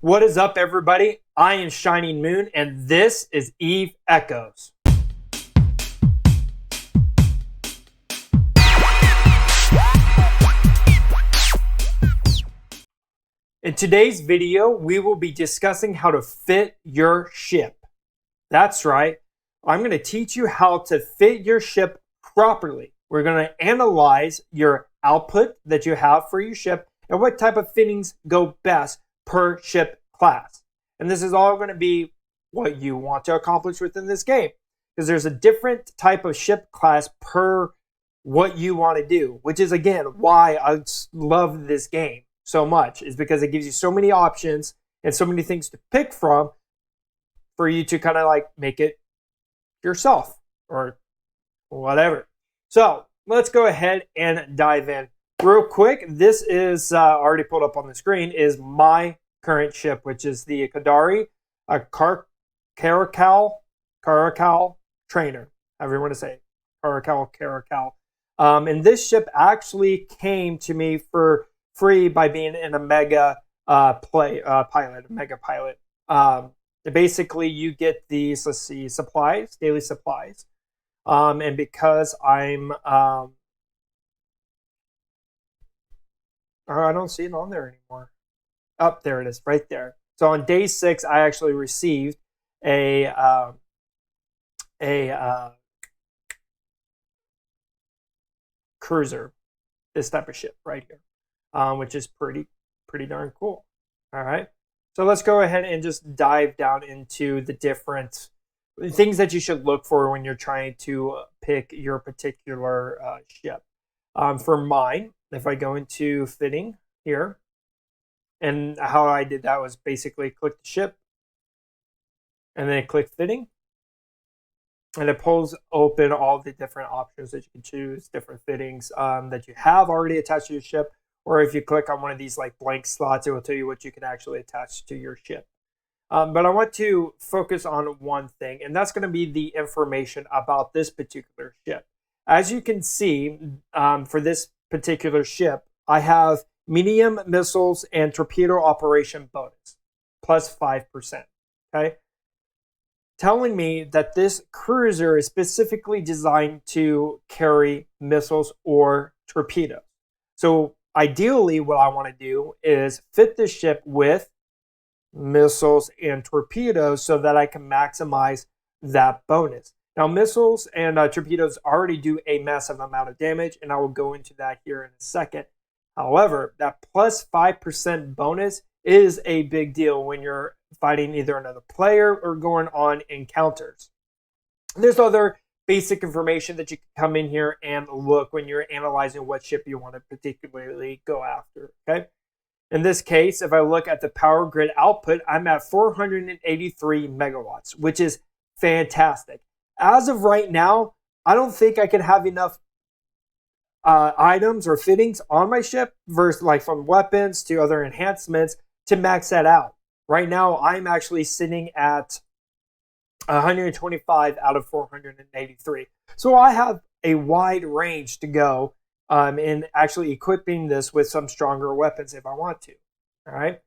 What is up, everybody? I am Shining Moon, and this is Eve Echoes. In today's video, we will be discussing how to fit your ship. That's right. I'm going to teach you how to fit your ship properly. We're going to analyze your output that you have for your ship and what type of fittings go best per ship class. And this is all going to be what you want to accomplish within this game, because there's a different type of ship class per what you want to do, which is, again, why I love this game so much, is because it gives you so many options and so many things to pick from for you to kind of like make it yourself or whatever. So let's go ahead and dive in real quick. This is already pulled up on the screen, is my current ship, which is the Kadari Caracal trainer, however you want to say it. Caracal. And this ship actually came to me for free by being in a mega pilot. Basically, you get these, let's see, supplies, daily supplies. And because I'm, I don't see it on there anymore. Oh, there it is, right there. So on day 6, I actually received a cruiser, this type of ship right here, which is pretty darn cool. All right. So let's go ahead and just dive down into the different things that you should look for when you're trying to pick your particular ship. For mine, if I go into fitting here, and how I did that was basically click the ship and then click fitting. And it pulls open all the different options that you can choose, different fittings that you have already attached to your ship. Or if you click on one of these like blank slots, it will tell you what you can actually attach to your ship. But I want to focus on one thing, and that's going to be the information about this particular ship. As you can see, for this particular ship, I have medium missiles and torpedo operation bonus, plus 5%. Okay? Telling me that this cruiser is specifically designed to carry missiles or torpedoes. So ideally, what I want to do is fit the ship with missiles and torpedoes so that I can maximize that bonus. Now, missiles and torpedoes already do a massive amount of damage, and I will go into that here in a second. However, that plus 5% bonus is a big deal when you're fighting either another player or going on encounters. There's other basic information that you can come in here and look when you're analyzing what ship you want to particularly go after. Okay. In this case, if I look at the power grid output, I'm at 483 megawatts, which is fantastic. As of right now, I don't think I can have enough items or fittings on my ship, versus like from weapons to other enhancements, to max that out. Right now, I'm actually sitting at 125 out of 483. So I have a wide range to go in actually equipping this with some stronger weapons if I want to. All right.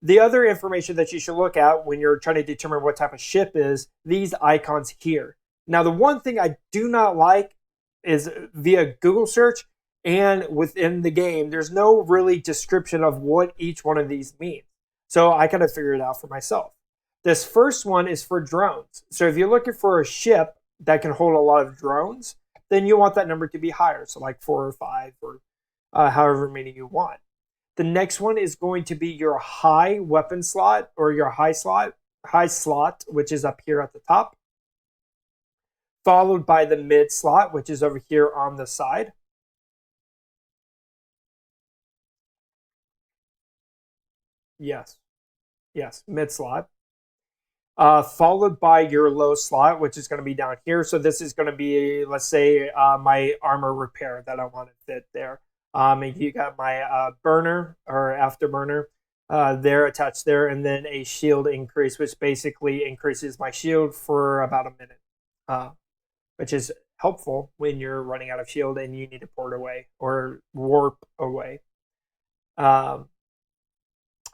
The other information that you should look at when you're trying to determine what type of ship is these icons here. Now, the one thing I do not like is via Google search and within the game, there's no really description of what each one of these means. So I kind of figured it out for myself. This first one is for drones. So if you're looking for a ship that can hold a lot of drones, then you want that number to be higher. So like 4 or 5 or however many you want. The next one is going to be your high weapon slot or your high slot, which is up here at the top, followed by the mid slot, which is over here on the side. Yes, mid slot. Followed by your low slot, which is going to be down here. So this is going to be, let's say, my armor repair that I want to fit there. And you got my burner or afterburner there attached there, and then a shield increase, which basically increases my shield for about a minute, which is helpful when you're running out of shield and you need to port away or warp away.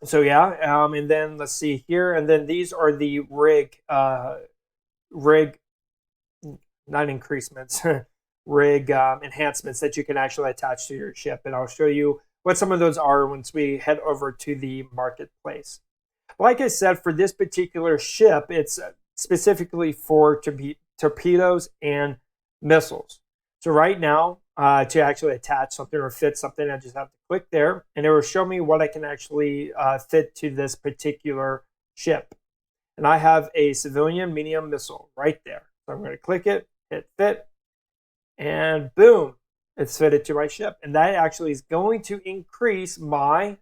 So yeah, and then let's see here, and then these are the rig, not increasements, rig enhancements that you can actually attach to your ship, and I'll show you what some of those are once we head over to the marketplace. Like I said, for this particular ship, it's specifically for torpedoes and missiles. So right now, to actually attach something or fit something, I just have to click there, and it will show me what I can actually fit to this particular ship. And I have a civilian medium missile right there. So I'm going to click it, hit fit, and boom, it's fitted to my ship. And that actually is going to increase my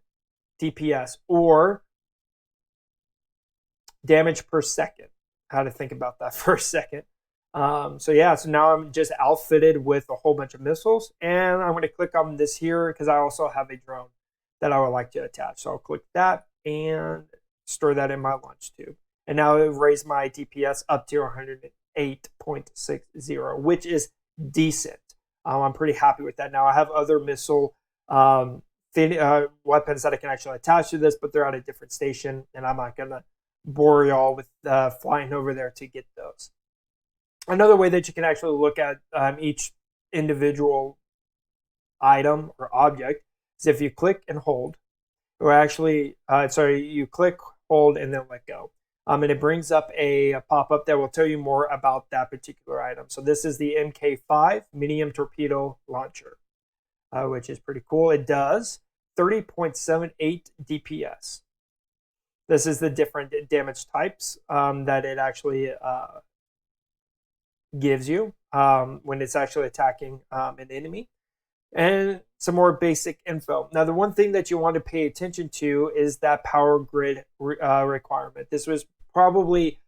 DPS, or damage per second. How to think about that for a second. So yeah, so now I'm just outfitted with a whole bunch of missiles, and I'm going to click on this here because I also have a drone that I would like to attach. So I'll click that and store that in my launch tube. And now it raised my DPS up to 108.60, which is decent. I'm pretty happy with that. Now I have other missile weapons that I can actually attach to this, but they're at a different station, and I'm not going to bore y'all with flying over there to get those. Another way that you can actually look at each individual item or object is if you click and hold, or actually, you click, hold, and then let go. And it brings up a pop-up that will tell you more about that particular item. So this is the MK5 Medium Torpedo Launcher, which is pretty cool. It does 30.78 DPS. This is the different damage types that it actually gives you when it's actually attacking an enemy. And some more basic info. Now, the one thing that you want to pay attention to is that power grid requirement. This was probably,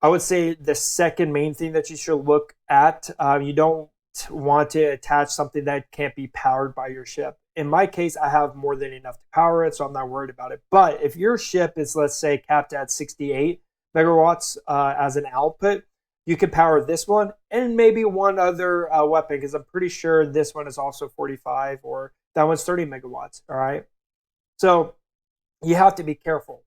I would say, the second main thing that you should look at. You don't want to attach something that can't be powered by your ship. In my case, I have more than enough to power it, so I'm not worried about it. But if your ship is, let's say, capped at 68 megawatts as an output, you could power this one and maybe one other weapon, because I'm pretty sure this one is also 45, or that one's 30 megawatts. All right. So you have to be careful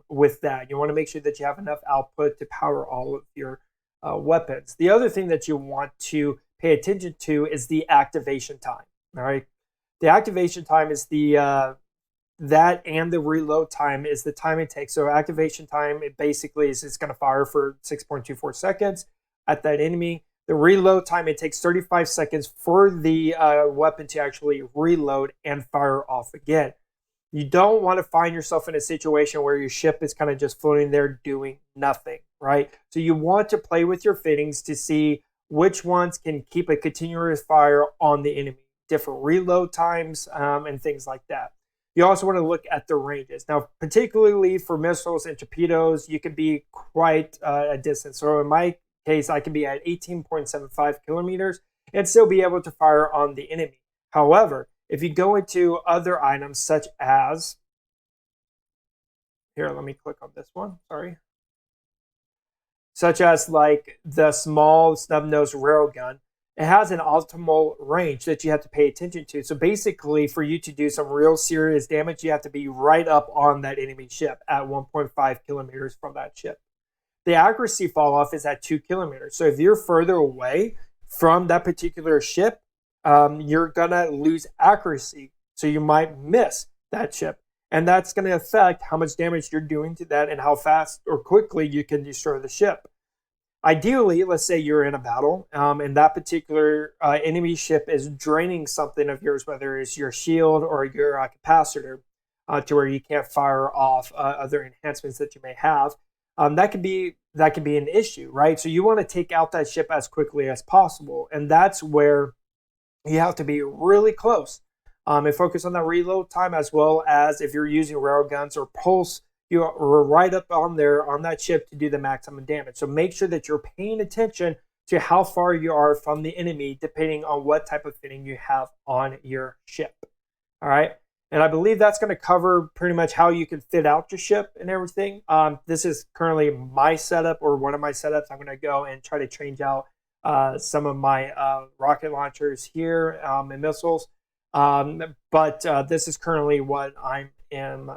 with that. You want to make sure that you have enough output to power all of your weapons. The other thing that you want to pay attention to is the activation time. All right. The activation time is that, and the reload time is the time it takes. So activation time, it basically is it's going to fire for 6.24 seconds at that enemy. The reload time, it takes 35 seconds for the weapon to actually reload and fire off again. You don't want to find yourself in a situation where your ship is kind of just floating there doing nothing, right? So you want to play with your fittings to see which ones can keep a continuous fire on the enemy, different reload times, and things like that. You also want to look at the ranges. Now, particularly for missiles and torpedoes, you can be quite a distance. So in my case, I can be at 18.75 kilometers and still be able to fire on the enemy. However, if you go into other items such as, here, let me click on this one, sorry. Such as like the small snub-nosed railgun, it has an optimal range that you have to pay attention to. So basically, for you to do some real serious damage, you have to be right up on that enemy ship at 1.5 kilometers from that ship. The accuracy fall off is at 2 kilometers. So if you're further away from that particular ship, you're going to lose accuracy. So you might miss that ship. And that's going to affect how much damage you're doing to that and how fast or quickly you can destroy the ship. Ideally, let's say you're in a battle and that particular enemy ship is draining something of yours, whether it's your shield or your capacitor, to where you can't fire off other enhancements that you may have. That could be an issue, right? So you want to take out that ship as quickly as possible, and that's where you have to be really close and focus on that reload time, as well as if you're using railguns or pulse, you are right up on there on that ship to do the maximum damage. So make sure that you're paying attention to how far you are from the enemy, depending on what type of fitting you have on your ship. All right. And I believe that's going to cover pretty much how you can fit out your ship and everything. This is currently my setup, or one of my setups. I'm going to go and try to change out some of my rocket launchers here and missiles. But this is currently what I'm am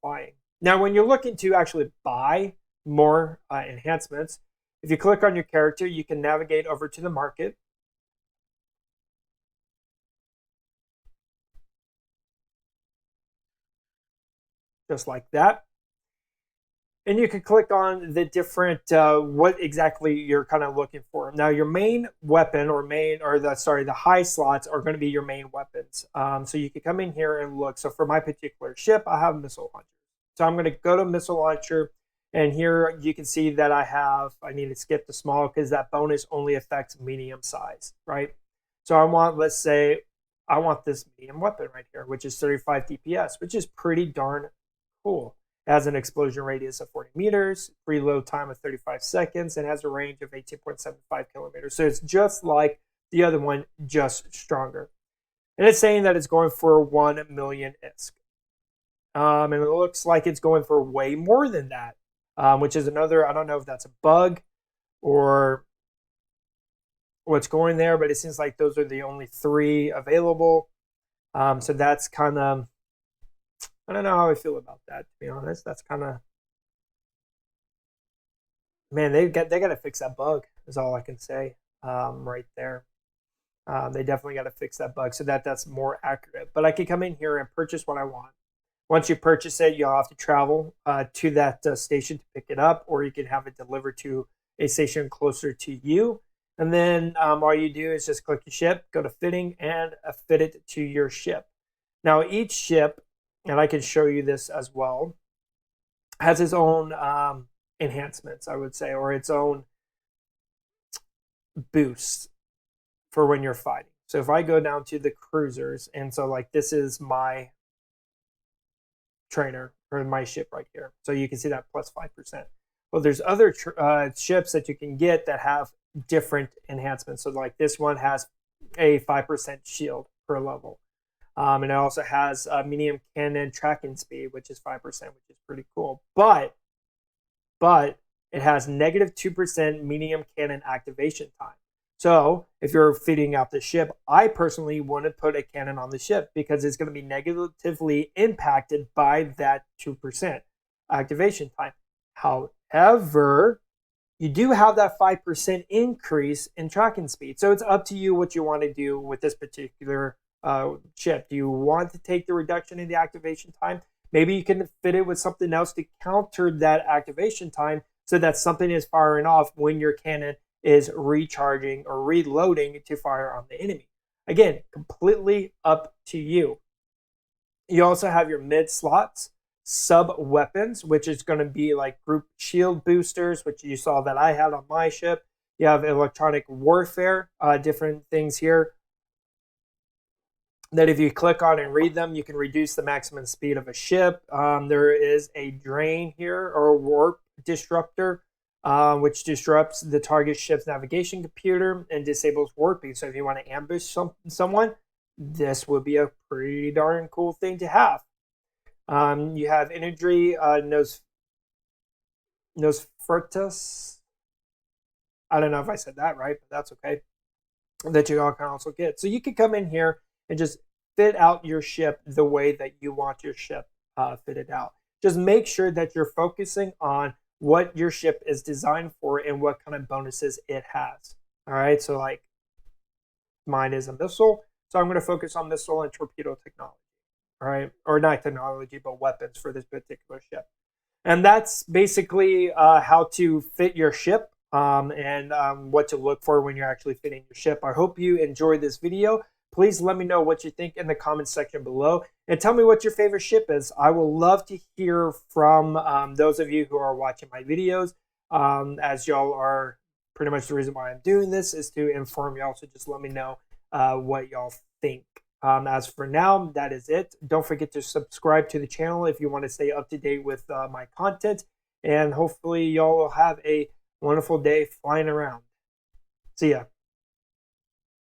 flying. Now, when you're looking to actually buy more enhancements, if you click on your character, you can navigate over to the market. Just like that. And you can click on the different, what exactly you're kind of looking for. Now, your main weapon the high slots are going to be your main weapons. So you can come in here and look. So for my particular ship, I have a missile launcher. So I'm going to go to missile launcher. And here you can see that I need to skip the small because that bonus only affects medium size, right? So let's say I want this medium weapon right here, which is 35 DPS, which is pretty darn cool. It has an explosion radius of 40 meters, reload time of 35 seconds, and has a range of 18.75 kilometers. So it's just like the other one, just stronger. And it's saying that it's going for 1 million ISK. And it looks like it's going for way more than that, which is another, I don't know if that's a bug or what's going there, but it seems like those are the only 3 available. So that's kind of, I don't know how I feel about that, to be honest. That's kind of, man, they got to fix that bug, is all I can say right there. They definitely got to fix that bug so that's more accurate. But I can come in here and purchase what I want. Once you purchase it, you'll have to travel to that station to pick it up, or you can have it delivered to a station closer to you. And then all you do is just click your ship, go to fitting, and fit it to your ship. Now, each ship, and I can show you this as well, has its own enhancements, I would say, or its own boosts for when you're fighting. So if I go down to the cruisers, and so like this is my trainer or my ship right here. So you can see that plus 5%. Well, there's other ships that you can get that have different enhancements. So like this one has a 5% shield per level. And it also has a medium cannon tracking speed, which is 5%, which is pretty cool. But it has negative 2% medium cannon activation time. So if you're fitting out the ship, I personally wouldn't put a cannon on the ship because it's going to be negatively impacted by that 2% activation time. However, you do have that 5% increase in tracking speed. So it's up to you what you want to do with this particular ship. Do you want to take the reduction in the activation time? Maybe you can fit it with something else to counter that activation time so that something is firing off when your cannon is recharging or reloading to fire on the enemy. Again, completely up to you. You also have your mid slots, sub weapons, which is going to be like group shield boosters, which you saw that I had on my ship. You have electronic warfare, different things here that if you click on and read them, you can reduce the maximum speed of a ship. There is a drain here or warp disruptor, which disrupts the target ship's navigation computer and disables warping. So if you want to ambush someone, this would be a pretty darn cool thing to have. You have imagery, Nosfertus. I don't know if I said that right, but that's okay. That you all can also get. So you can come in here and just fit out your ship the way that you want your ship fitted out. Just make sure that you're focusing on what your ship is designed for and what kind of bonuses it has. All right, so like mine is a missile, so I'm going to focus on missile and torpedo technology. All right, or not technology, but weapons for this particular ship. And that's basically how to fit your ship and what to look for when you're actually fitting your ship. I hope you enjoyed this video. Please let me know what you think in the comment section below and tell me what your favorite ship is. I will love to hear from those of you who are watching my videos, as y'all are pretty much the reason why I'm doing this is to inform y'all. So just let me know what y'all think. As for now, that is it. Don't forget to subscribe to the channel if you want to stay up to date with my content. And hopefully y'all will have a wonderful day flying around. See ya.